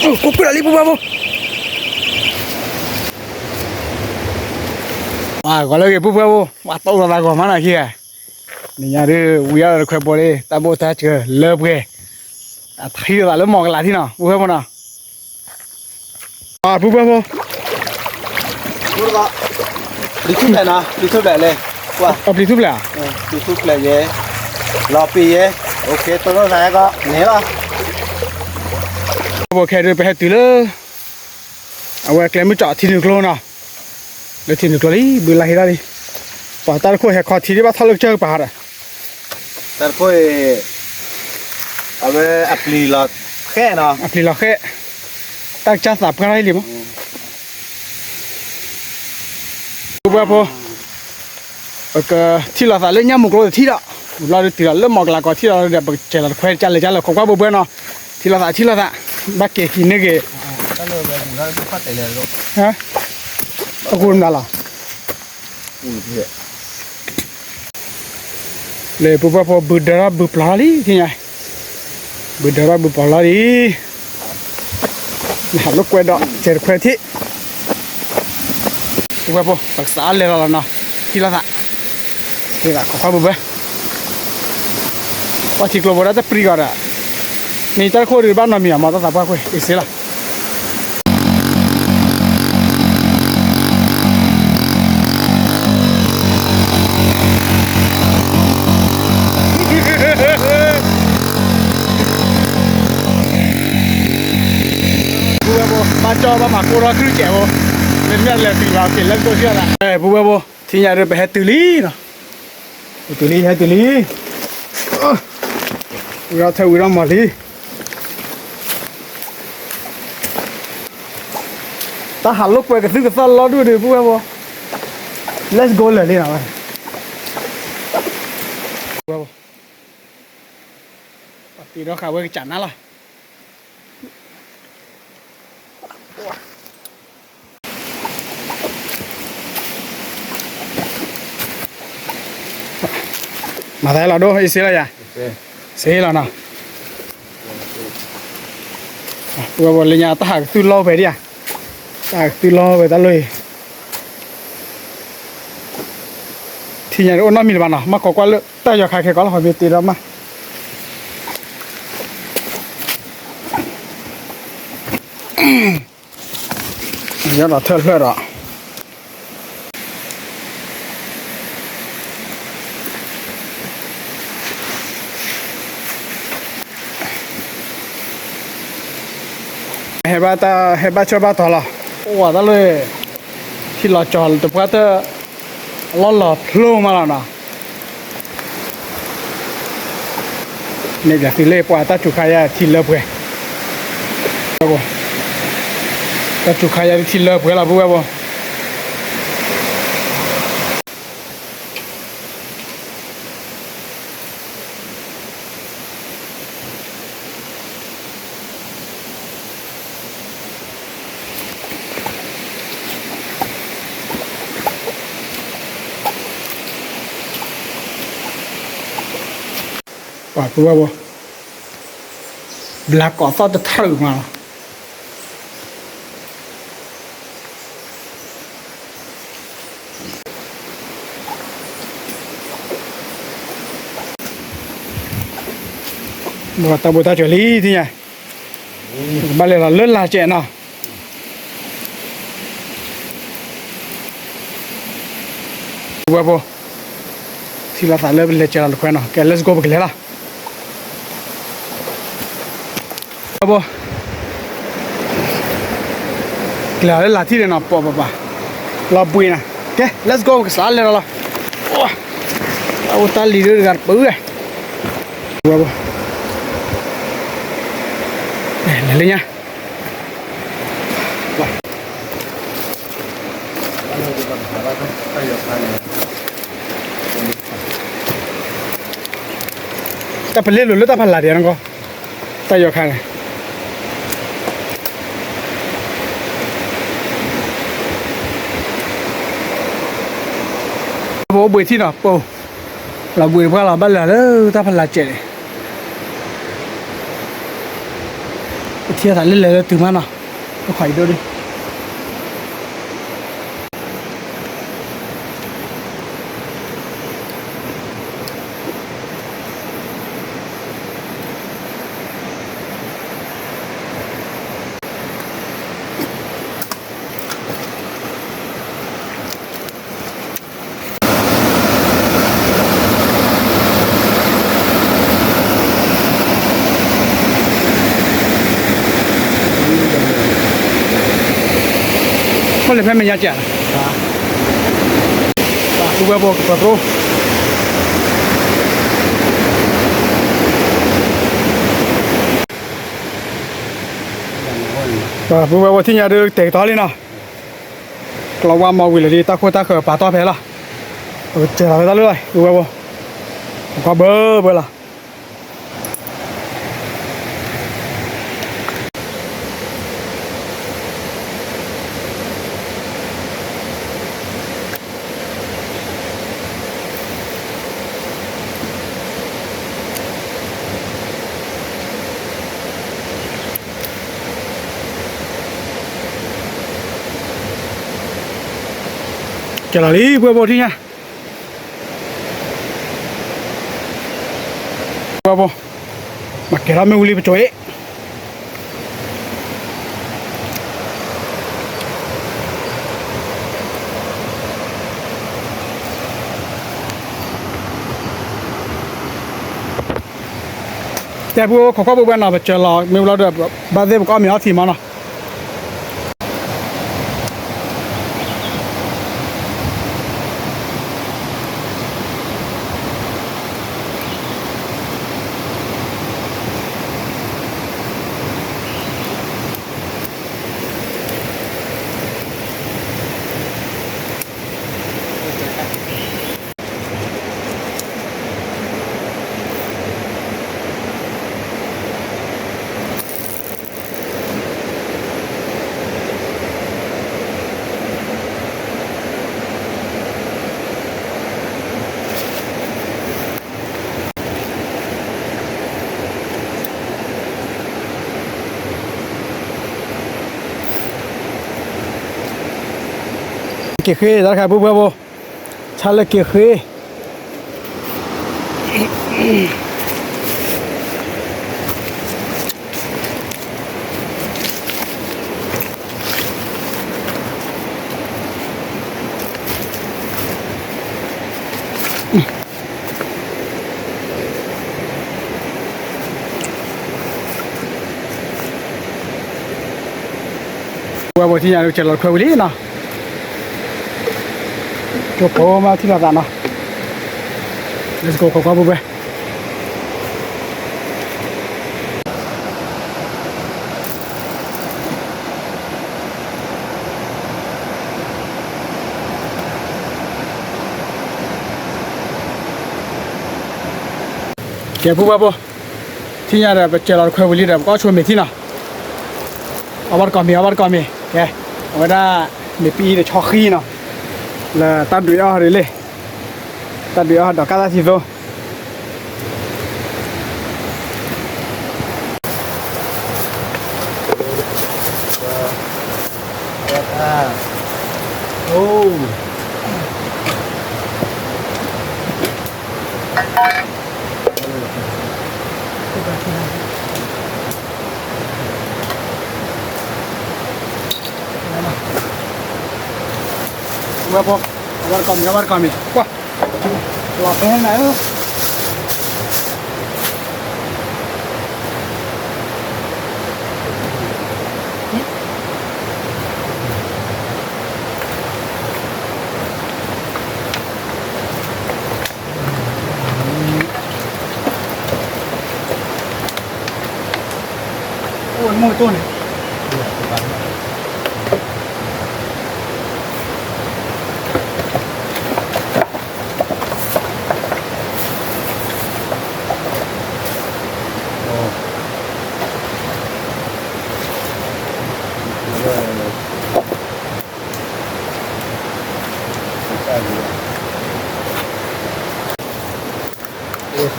Kuku lagi pun apa? Wah, kalau lagi pun apa? Wah, tahu lah kau mana kia? Ni ada uya kau boleh, tak boleh tak je, lep ke? Thay là lep mọc lại thế nào? Pun apa nào? À, pun apa? Pun apa? YouTube này nè, YouTube này lên. Wow. Up YouTube lah. YouTube này ye, lobby ye, ok, tôi nói này có, nhớ không? Bộ khe rồi phải từ lơ, à cái mới chọn thì được luôn nào, để thì được rồi bữa lại ra đi, bỏ ta khôi hẹp khó thì đi bắt tháo lực chơi bà rồi, ta khôi, về apply là khe nè, apply là khe, ta chắc sắp cái này đi mà, bữa bữa, cái thì là phải lên nhau một lô thì đó, lo được thì là lớp mọc là có thì là để chạy là khoe chạy là không qua bữa bữa nó, thì là phải bác kể thì nữa kì. Hả? Tao cuốn ra là. Lê bố bố bự đara bự plali thế nhỉ? Bự đara bự plali. Hạt lúc quay đó, chơi quay thế. Bố bố bác xã lê là nó, thì là thì là có bố bố. Bác chỉ có bố đã tập pri rồi. Ni ta khôi được bao nhiêu miếng mà ta tập qua khôi, ít xíu là. Ba cho ba mặc cô ra cứ chèo, nên là tùy vào tiền lên tôi chưa là. Ê, bố, thì nhà được phải hết từ lý nè, từ lý hết từ lý. Ra theo ra mà lý. Ta hẳn lúc về cái thứ cái sao lo đưa được bố. Let's go lên đi nào. Bố. Tí đó khảo với cái chắn á rồi. Mà thấy là đô hay xí là gì? Xí là nào? Vừa lên nhà ta hạc từ lâu về đi à? Ta hạc từ lâu về ta lùi. Thì nhà ôn nó mì bạn nào mà có qua lựa ta giờ khai có là hỏi về tiền đó mà. Giờ là thơ lựa rồi. Hẹp ba cho ba thọ là, ủa taเลยที่เราจอดตัวก็จะล้อหลอดโล่มาแล้วนะเนี่ยจะที่เล่ปว่าตาจุกขายที่เลิกเว้ยครับผมตาจุกขายที่เลิกเว้ยละพวกครับผมว่าคือว่าบ่บลากก่อซอจะทะลึ่งมาบ่ตาบ่ตาเฉลี่ที่ไงบ้านเลยล่ะเลื่อนลาเจเนาะว่าบ่ที่เราตาเลื่อนเลยเจเราลูกเนาะแก let's go ไปกันเลยล่ะbố, là đấy là thi để nào bỏ là bùi nè, ok, let's go cái sáng lên rồi, ô ta lì được gạt bự này, bố, này lên nha, ta phải lên rồi ta phải là gì không ta vô khai này. Bố bùi thi nào bố là bùi qua là bắt là đó ta phải là trẻ này เที่ยวสายเล่นเลยตื่นมาเนาะก็ขอยดูดิมันเลยแพ้ไม่ยากจ้ะกูไปบอกกับโปรกูไปบอกที่ยาดูเตะต่อเลยเนาะเราว่ามาวิลลี่ตาโคตาเขอป่าต่อแพ้ละเจอเราไปต่อเลยกูไปบอกก็เบอร์ละเจอเราลีกูไปบอกที่ยากูไปบอกมาเกล้าไม่วิลลี่ไปจ่อยแต่พวกเขาก็บอกว่าเราไปเจอเราไม่รู้เราแบบบ้านเด็กก็มีอาทีมาเนาะเกี่ยขี้แล้วครับพวกเราชันเลยเกี่ยขี้ว่าบางทีเราจะหลอกเขาวิลลี่เนาะจบโผล่มาที่เราตามเนาะ let's go ขอความบุบเบ้เกี่ยวกับว่าบ่ที่ยาแบบเจอเราเคยวิลลี่แบบก็ชวนไปที่เนาะเอาวัดก่อนมีแกเอาไว้ได้ในปีเดี๋ยวช็อกขี้เนาะlà ta đuổi ở đây ta đuổi ở đó cả là gì vô Berapa? Kabar kami. Wah, lapen ayo. Oh, mau itu nih.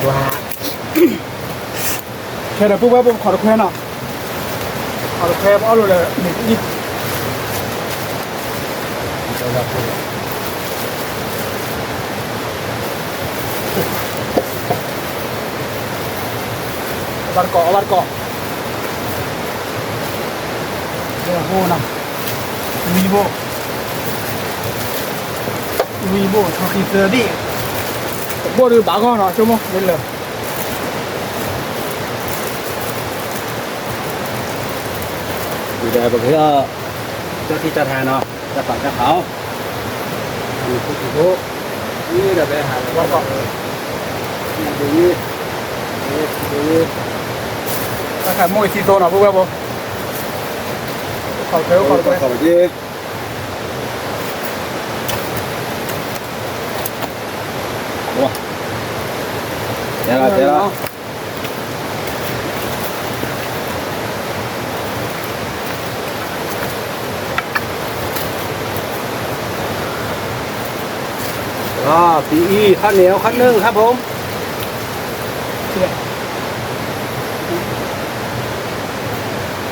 Wah. Kayak ada apa-apa, kalau kau nak. เอาแคบเอาเลยนี่บัดเกาะเนี่ยโหนะวีโบทอคิเซอร์ดิโบดูบ้าก้อนเนาะชั่วโมงนี่เลย อยู่ได้บอกว่าเจ้าที่เจ้าทางเนาะจะปักจะเขาอยู่ทุกทุกนี่เดี๋ยวไปหา บัดเกาะ ดู ถ้าใครมวยซีโซนเนาะพวกเราบ่เขาเทลเขาไป ขอบคุณว้าเดี๋ยวปีอีข้าวเหนียวข้าวนึ่งครับผม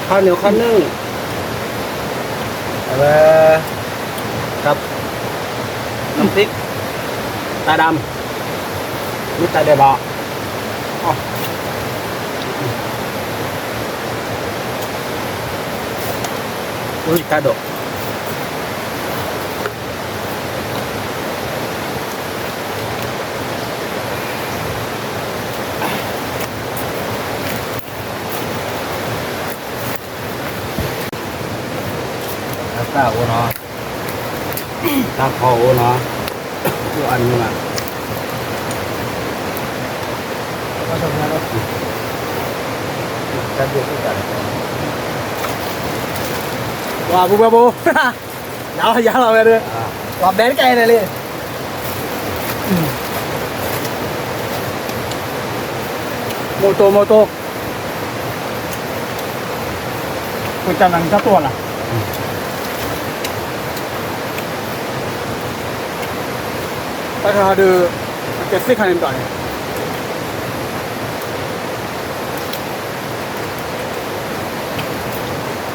ข้าวเหนียวข้าวนึ่งครับน้ำพริกตาดำนี่ตาเดียบอ่ะอุ้ยตาดกตาโอเนาะตาคอโอเนาะตัวอันนึงอ่ะ Kan dia sudah. Wah, bu. Jalan bener. Wah, bener kayak ini. Moto. Macam yang satu lah. Tapi ada kesik kan ini.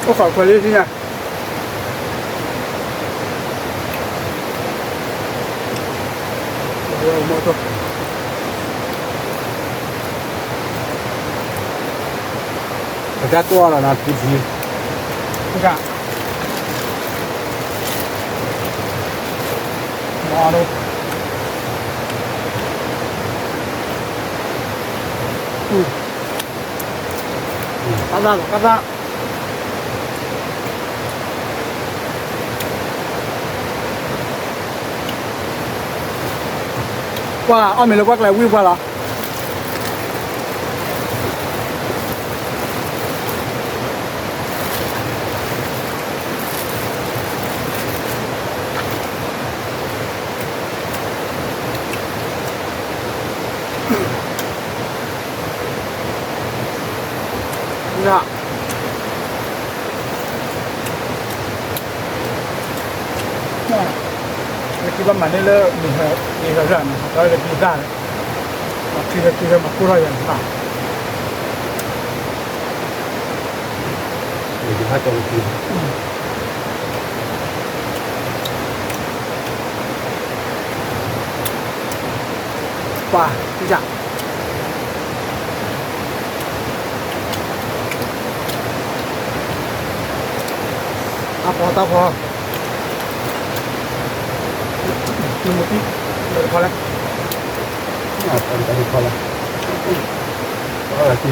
Có khỏi quay lên nha. Mô tô. Ra to là nó tí gì? Dạ. Bỏ đâu. Cắt ra. Wow, mình quát lại view qua là. Dạ. Cái bắp mặn này là mình phải rửa đó là pizza đấy. Khi mà cua rồi hả? Để chúng ta trồng thịt. Wow, pizza. Tao phò. Dùng một tí, đợi khó lên. Tao đi khó lên. Đó là gì?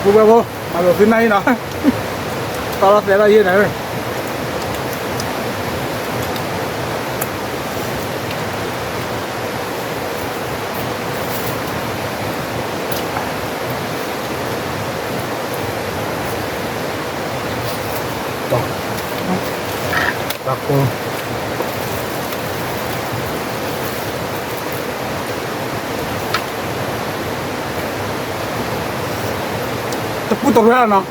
Cô bé vô, mà ở phía này nó. Tao sẽ là gì này. Aku terputus ya no.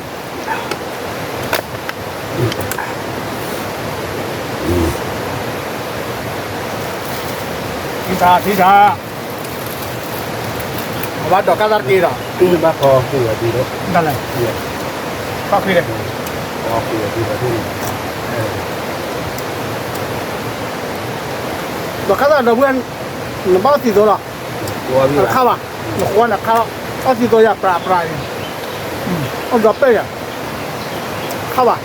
ที่ชาว่าดอกกาตาร์กีหรอ คือบ้าคอคือดีด้วย นั่นแหละ เนี่ย ก็คือเลย คอคือดีกว่าที่ ดอกกาตาร์เราเพื่อนหนุ่มบ้าสีตัวหรอ ตัวพี่ ข้าวอ่ะหนุ่มคนอ่ะข้าวบ้าสีตัวอยากปลาเนี่ยเอาดอกเป้อ่ะข้าวอ่ะ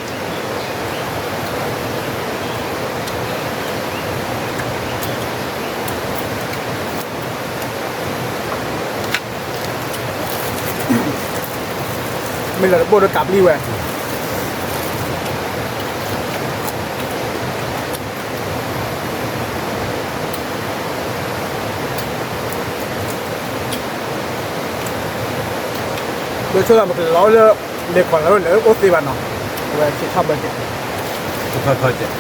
ไม่เลยโบดกลับรีเว้ยโดยช่วงนั้นเราจะเด็กก่อนแล้วเนี่ยโอ๊ตตีบันเนาะเว้ยคิดทำไปเก็บ ค่อยๆเจ็บ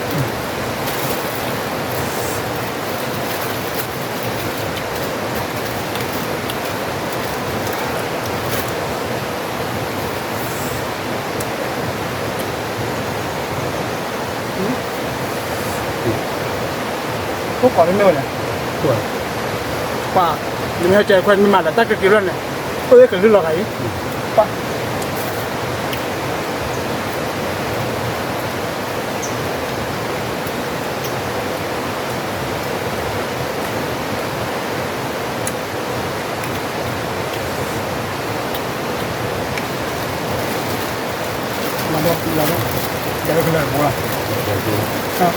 พวกก่อนนี่ไม่เลย ตัว ป่ายังไม่เข้าใจคนไม่มาแต่ตั้งกี่เรื่องเนี่ยเอ้ยเกิดเรื่องอะไรป่ะมาดูเราเนาะเดี๋ยวเป็นเรื่องของเรา เดี๋ยวดู ครับ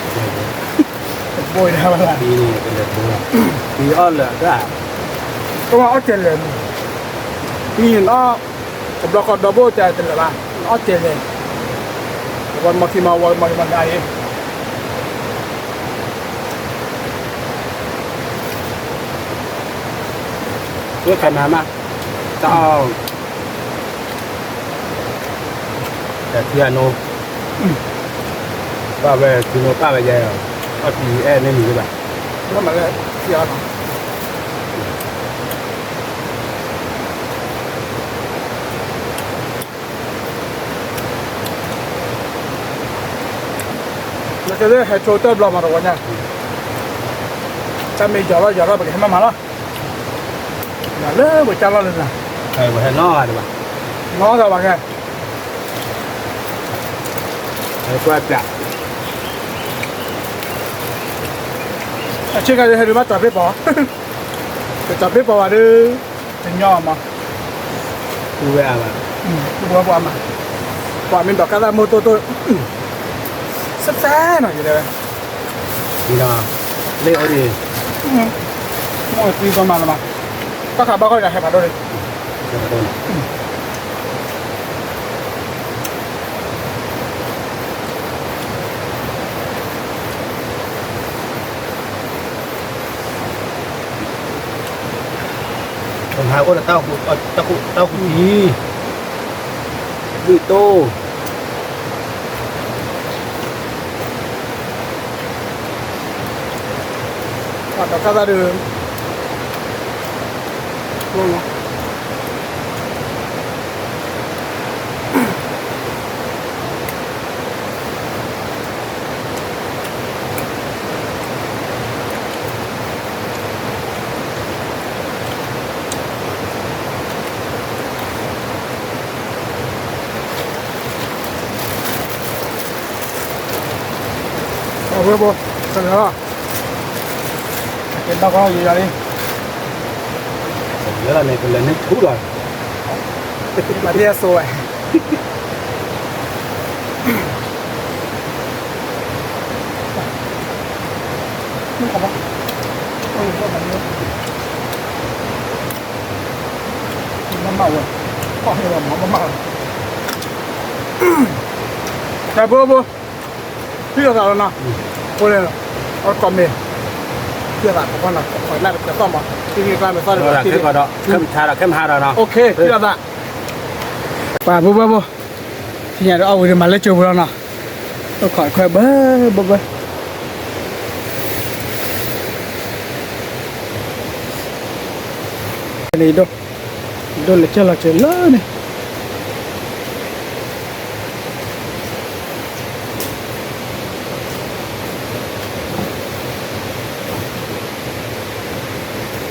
โบยได้เวลา ปีนี้เป็นเดือนบัวปีอ้อนเลยได้ ก็ว่าเอาเจริญนี่เนาะกับเราก็ดับเบิลใจเจริญละเอาเจริญวันมาที่มาวันมาวันใด เพื่อใครมามาจะเอาแต่ที่อโนป้าไปคือโนป้าไปยัยเอาปีแอนไม่มีเลยป่ะ แล้วมันเลยเสียเนาะแล้วก็เลยให้โชว์เตอร์บล็อกมาตัวเนี่ยจะมีจอร์จไปเห็นมาแล้วอย่าเลยไปจ้าเราเลยนะ ใครไปให้นอกอะไรป่ะ น้องจะว่าไง ใครก็จะ ชื่อการจะให้ดูมาจับไปปอจะจับไปปอว่าดื้อเป็นย่อมา ดูแววมา ดูว่าปอมาปอมีดอกกระดาษโมโตโตแซ่บๆหน่อยอยู่เลย ดีนะเลี้ยวดี โอ้ยตีประมาณละมาก็ขับบ้าก็อยากให้ผ่านด้วย จะมาโดน คนไทยก็จะเต้าหูเต้าหูดีดูโต ดอกกระดาษดื้อลงเนาะเอาเพื่อโบเสนอเป็นดอกก็อยู่อย่างนี้ เดี๋ยวเราในเป็นเรื่องนี้ทุกเลย มาเที่ยวสวยนี่ครับว่าโอ้ยก็แบบนี้มันเมาอ่ะพ่อให้เราหมอมันเมาแต่บัวพี่ก็สาวแล้วนะบัวเลยเอากล่อมเนี่ยพี่ก็สาวของคนละขอแรกจะซ่อมป่ะที่นี่กลายเป็นซ่อม เราเข้มก่อนเนาะเข้มชาเราเข้มหาเราเนาะ โอเคพี่ก็สาวป่าบัวที่เนี่ยเราเอาไปมาเล่นจูบแล้วเนาะเราขอค่อยเบ้อนี่do le chala chala ne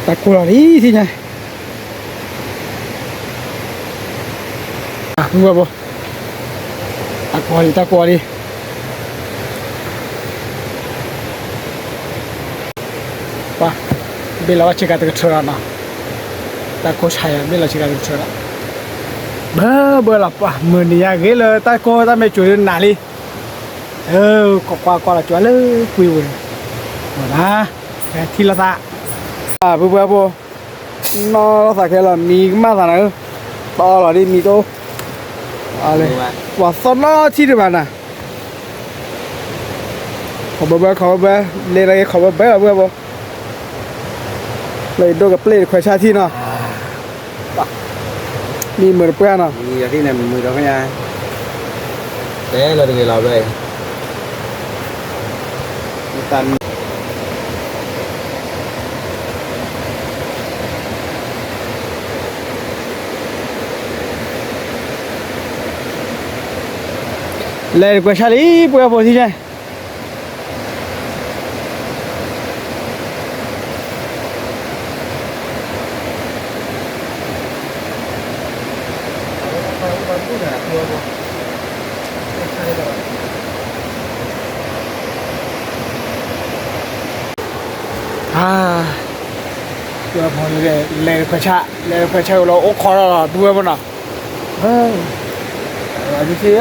ตะกัวนี่ที่ไหนอ่ะมึงว่าบ่ตะกัวดิป่ะเบลว่าชิคาตะกเทรานะตะกัวชายเบลชิคาตะกเทราเบอร์ละป่ะมือนี่ยาเกลตะกัวตะไม่ช่วยนาลีก็ละช่วยเลยคุยเว้ยนะทีละตาเบื่อบ่นอสักแค่ละมีมาสานะต่อละดิมีโตอะไรว่าสนอที่ดิมันน่ะขอเบื่อเลยอะไรขอเบื่อบ่เลยโดกับเปลดควายชาที่เนาะมีมือเปื้อนเนาะ มีที่ไหนมือเราไม่ยาเด้เราดึงเราเลยตัน เลยควายชาลีเปื้อนบ่ที่ใช่เพื่อพอเลยควายชาเราโอ้คอเราเบื่อบ่เนาะอันนี้ที่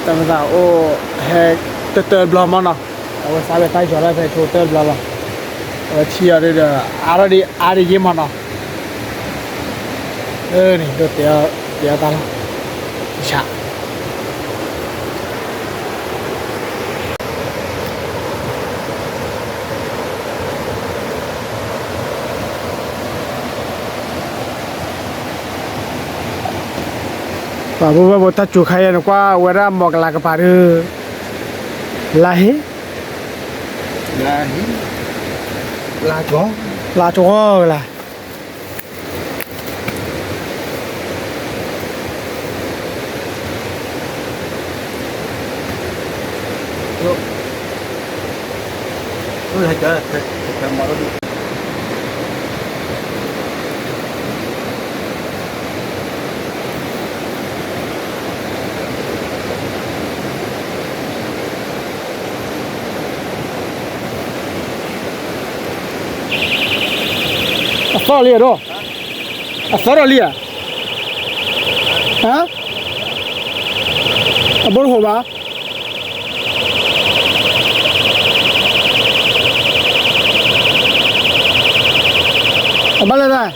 แต่ไม่ทราบโอ้แฮกเตอร์บลอมเนาะเอาสายไปใต้จอดแล้วไปโชว์เตอร์บลอมเชียร์เลยอารียิ้มเนาะนี่เดี๋ยวตาละชะป่าวบ่ตัดจุใครนะกว่าเวลาหมอกลากระปาลาเฮ la chó ลาโจล่ะtôi thấy chơi thằng mà nó đi sao liền đó sao liền hả bốn hồ bà bắt lên đây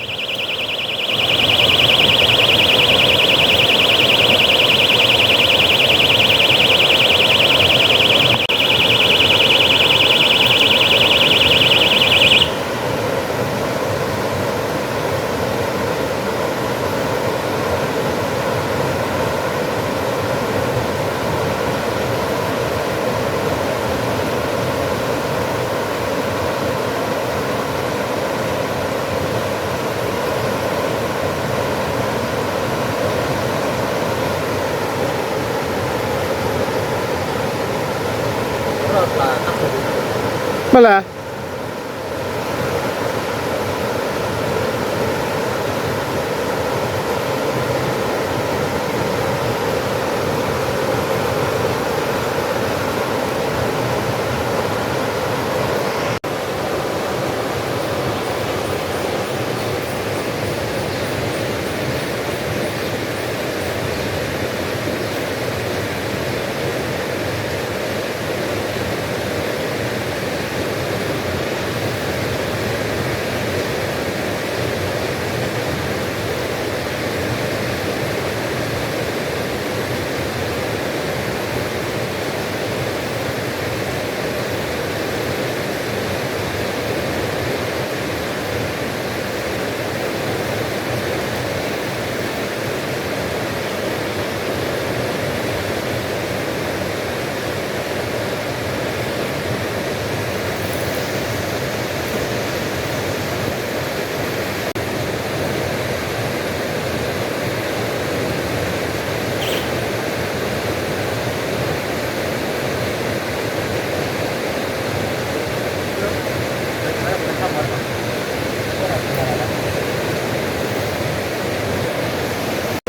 bắt là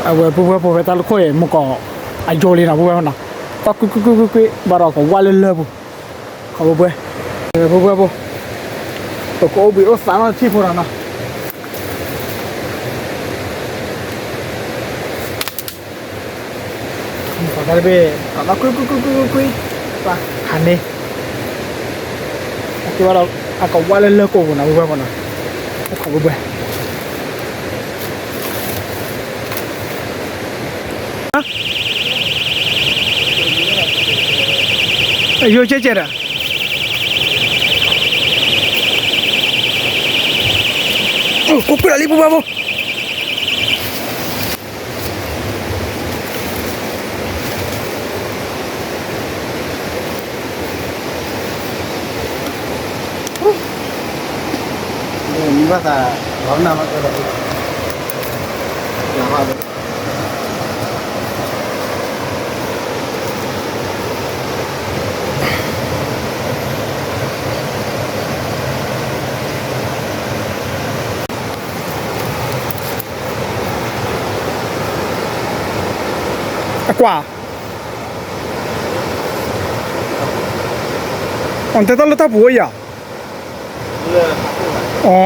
เอาไว้ผู้ไปตาลุกค่อยมุกก็ไอโจลีนะผู้นะก็กุบารอกว่าเลยผู้เขาผู้ตัวก็บีโอสามที่พูดนะก็ได้เบ้ก็กุป่ะหันนี่ที่ว่าเราอาก็ว่าเลยกูนะผู้นะเขาผู้อายุเจ๊ๆโอ้กูอะไรปุ๊บปุ๊บมีภาษาร้องนำมาตลอดอย่างว่ากว่าอันเตต้าลุตาบุยอ่ะอ๋อ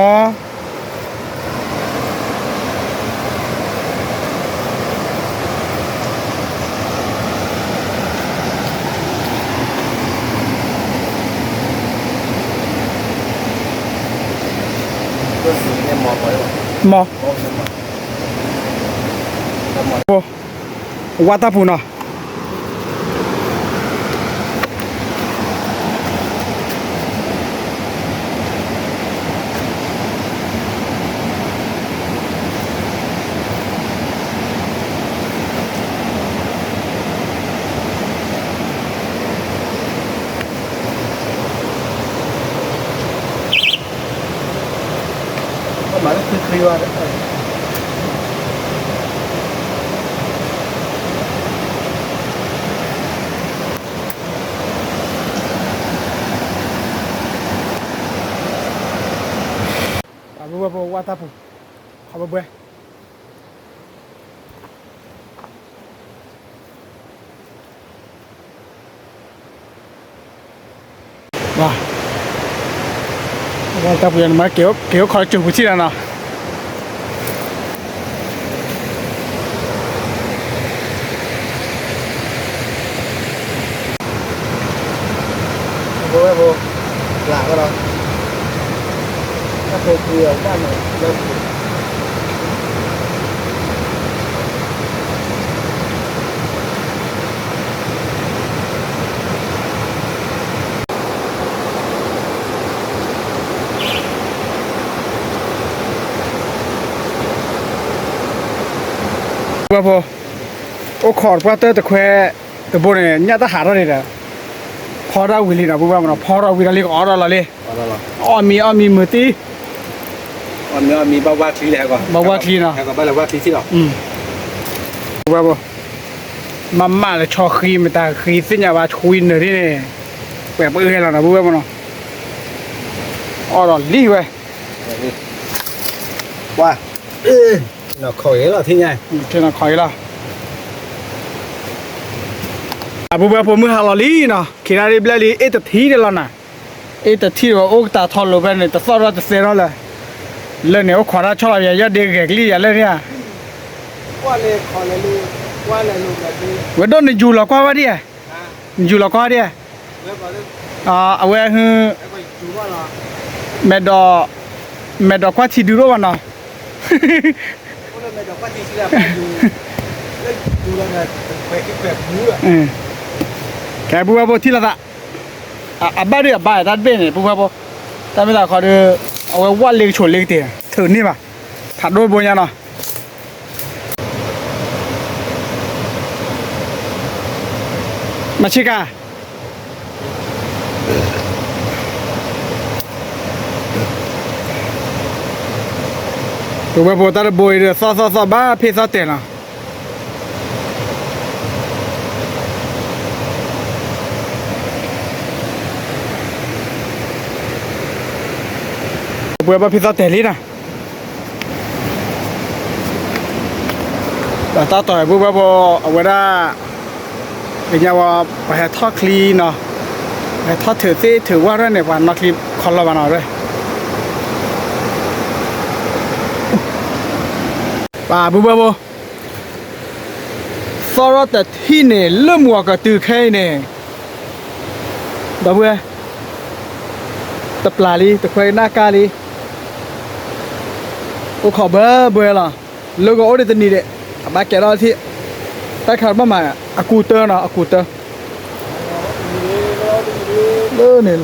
ก็สีเนี่ยมองไปว่า มอโอ้วัตถุปูนะก็หมายก็คือว่าผู้วัตถุปูเขาไปว้าวัตถุปูยันมาเกี่ยวคอยจุดผู้ที่นั่นนะโบโบหลังก็เราถ้าเคยคุยกันหน่อยเริ่มว่าพอโอ้ขอดว่าเตอร์ตะแควตะบนเนี่ยเนี่ยตะหาอะไรเนี่ยพอเราวิลีนะผู้ว่ามันพอเราวิลีก็อ๋อเราเลย พอแล้ว อ๋อมีมือตี มีบ้าว่าทีแล้วก่อนแล้วก็บ้าแล้วว่าทีที่หรอผู้ว่าบ่มาเลยชอคีมันตาคีสิญญาว่าคุยเนอที่นี่แบบเอ้ยแล้วนะผู้ว่ามันเนาะอ๋อเราลีเว้ยว่าเราขอยเราที่ไงเจ้าคอยละผู้ว่าผมมือหาเราลีเนาะคิดอะไรเบลลี่เอตทีเดียวแล้วนะเอตทีว่าโอ้ตาทอลโลเป็นเนี่ยแต่สอดเราจะเสียแล้วเลยเรื่องเนี่ยว่าขวาชอบอะไรอย่าเด็กเกลี่ยอะไรเนี่ยว่าเลยขอเลยลูกว่าเลยลูกแบบนี้ว่าโดนอยู่หรอกว่าดิอยู่หรอกว่าดิเอาไว้ฮือเมดอกว่าที่ดูรู้ว่าเนาะเมดอกว่าที่แล้วดูแล้วเนี่ยแบบมือแกบัวที่ละบ้าเรื่องบ้าตัดเบนเนี่ยบัวแต่ไม่ได้ขอดูเอาไว้ว่าเลี้ยงชนเลี้ยงเตี๋ยถือนี่ป่ะถัดโดยบัวยังเนาะมาชิกาตัวบัวตัดบัวเรือซอบ้าเพศเตี๋ยนะบัวบ้าเพศเตี๋ยลีนะ แต่ต่อปุ๊บพอเอาไว้ได้เป็นยังว่าไปหาทอดคลีเนาะไปทอดถือว่าเรื่องในวันนักคลีคอนละวันเอาด้วยป่าปุ๊บพอสระแต่ที่เนี่ยเริ่มว่าก็ตื่นแค่เนี่ยดับเบิ้ลตะปลาลีตะควายหน้ากาลีโอ้ขอเบอร์ล่ะแล้วก็โอ้เดี๋ยวนี้เด็กบ้าแกเราที่แต่ขาดมาใหม่อากูเตอร์เนาะอากูเตอร์เลิศเนี่ย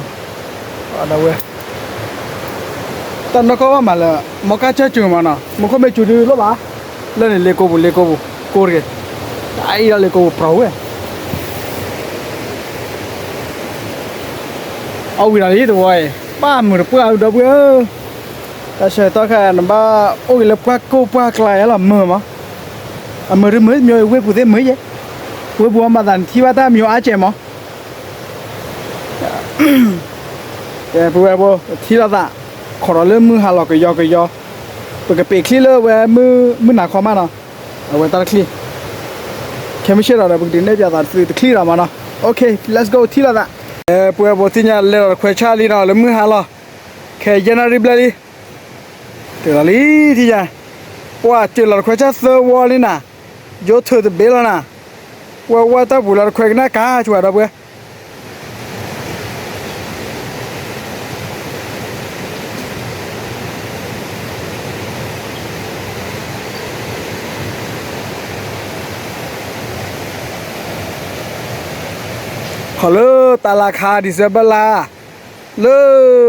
ดับเบิ้ลตอนนั้นก็ว่ามาเลยมอกาเชื่อจุ่มมาเนาะมอกก็ไม่จุดดีหรอวะเลิศเนี่ยเลโก้บุโกรธไอ้เราเลโก้เปล่าเว้ยเอาวินาทีตัวไอ้บ้ามือเปล่าดับเบิ้ลแต่เชื่อตัวแค่นั้นบ้าโอ้ยเล็บกว่ากูกว่าไกลแล้วมือมั้งมือหรือมือมีเว็บกูเต็มมือยังเว็บบัวมาดันที่ว่าถ้ามีอาเจมั้งแต่พวกเว็บที่เราด่าขอเราเริ่มมือหาหลอกก็ยอเปิดกระเป๋าคลีเลยเว้ยมือหนักความมันเนาะเอาไว้ตาคลีแค่ไม่เชื่อเราแต่บุกดินได้จะตัดซื้อคลีเรามาเนาะโอเค let's go ที่เราด่าพวกเว็บที่เนี่ยเล่นคุยชาลีเนาะเริ่มมือหาหลอกแค่ยันอะไรบลีเดี๋ยวลีที่เนี่ยว่าเจอเราคุยชาเซอร์วอลลีน่ะยศเธอจะเบลนะว่าถ้าบุหรี่คุยกันน่ากาช่วยเราเว้ยขอเลิกตาราคาดิเซเบลาเลิ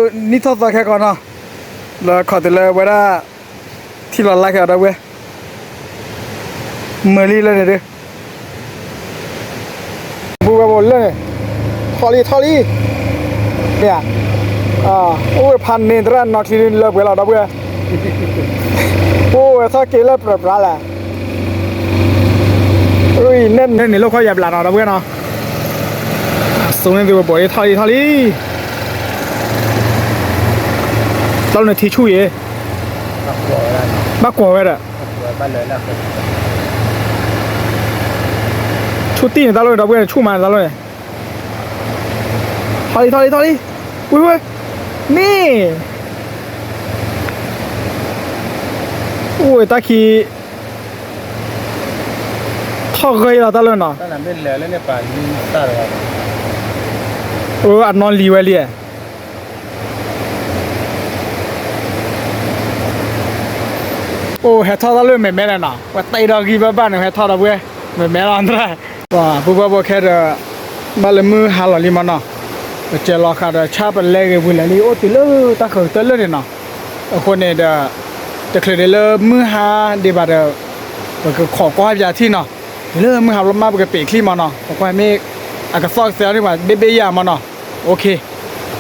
กนี่ทอดแค่ก่อนเนาะแล้วขอติดเลยไว้ได้ที่เราไล่กันเราเว้ยเมื่อรีเลยเนี่ยบูบอลเลยทอลี่เนี่ยโอ้ยพันเนตรนอทีนินเลิกเวลาดับเว้ยโอ้ยถ้าเกลือเปล่าแหละอุ้ยเน่นนี่ลูกเขาหยับหลานเราดับเว้ยเนาะส่งเงินดูบ่อยทอลี่ตอนนี้ที่ช่วยมากกว่าเว้ยอะบ้านเลยแล้วชุดตีนตลอดดับเบิ้ลชูมาตลอดทอลี่อุ้ยนี่โอ้ยตะกี้ทอเคยเราตลอดเนาะตอนนั้นเป็นเหลือแล้วเนี่ยป่านตาเลยอันนอนรีไว้เลยโอ้เฮทอตลอดไม่แม่เลยนะว่าไตดอกีบ้านๆเฮทอดับเบิ้ลไม่แม่เราอันตรายว้าปุ๊บแค่เดมาเลยมือหาหล่อลิมันเนาะเจอราคาเดชาเป็นเล็กบุญเลยโอ้ติเลตาเขยติเลเนี่ยเนาะคนเนี่ยจะเคยได้เริ่มมือหาเดี๋ยวแบบก็ขอก้อยยาที่เนาะเริ่มมือหาลมมาเป็นกระเป๋าคลีมาเนาะขอก้อยไม่อากาศซอกเซลนี่ว่าเบี้ยมาเนาะโอเค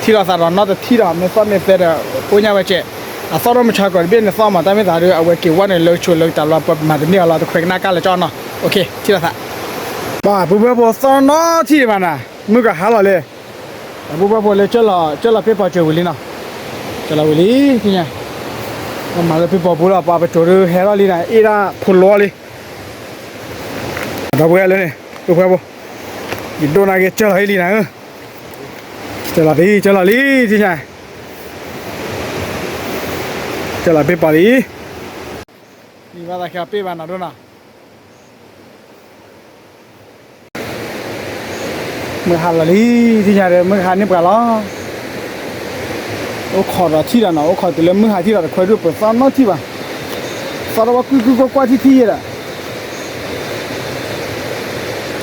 ที่เราสารนอแต่ที่เราไม่ซ้อมไม่เสร็จปุญญาไปเจซ้อมเราไม่ชาก่อนเบี้ยซ้อมมาแต่ไม่สายด้วยเอาไว้เกี่ยวว่าเนี่ยเลิกชวนเลิกแต่เราแบบมาเดี๋ยวนี้เราจะคุยกันหน้ากันเลยจ้อนเนาะโอเคที่เราสะบ้าปุ๊บซ้อมเนาะที่มันน่ะมือก็หาเราเลยปุ๊บเลยเจ้าเราเพื่อปอเจอวิลีเนาะเจ้าเราวิลีที่เนี่ยมาเลยเพื่อปอบุญเราปอไปโจรเฮร่าลีน่ะอีน่ะพุ่งล้อเลยดับเบิ้ลเลยเนี่ยปุ๊บยินโดนอะไรเจ้าเราเฮลีน่ะเจ้าเราลีที่เนี่ยเจ้าเราเพื่อปอลีนี่ว่าแต่แค่เพื่อบ้านน่ะดูนะเมื่อหันละลีที่ไหนเมื่อหันนี่ปะล่ะโอ้ขอเราที่ละเนาะโอ้ขอตัวเล่มเมื่อหันที่เราคอยดูเปิดซ้อนน้องที่บ้านซ้อนว่ากูกว่าที่ละ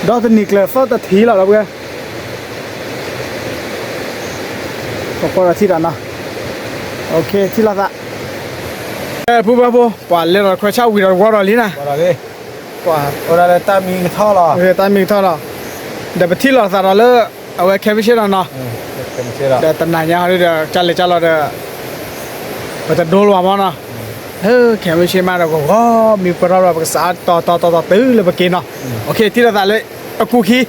ดอกตะนิกเลยซ้อนตะทีละเราเว้ยขอเราที่ละเนาะโอเคที่ละผู้บ่าวป่านเล่นเราคอยเช่าวิเราว่าเราลีนะว่าเลยว่าอะไรตามีท่อหรอตามีท่อหรอเดี๋ยวไปที่เราสารเลอเอาไว้แค่ไม่ใช่เราเนาะเดี๋ยวตนายาเดี๋ยวจัดเราเดี๋ยวเราจะโดนว่ามั้งเนาะแค่ไม่ใช่มาเราก็มีปลาเราภาษาต่อตื้อเลยเมื่อกี้เนาะโอเคที่เราตัดเลยเอากูขี้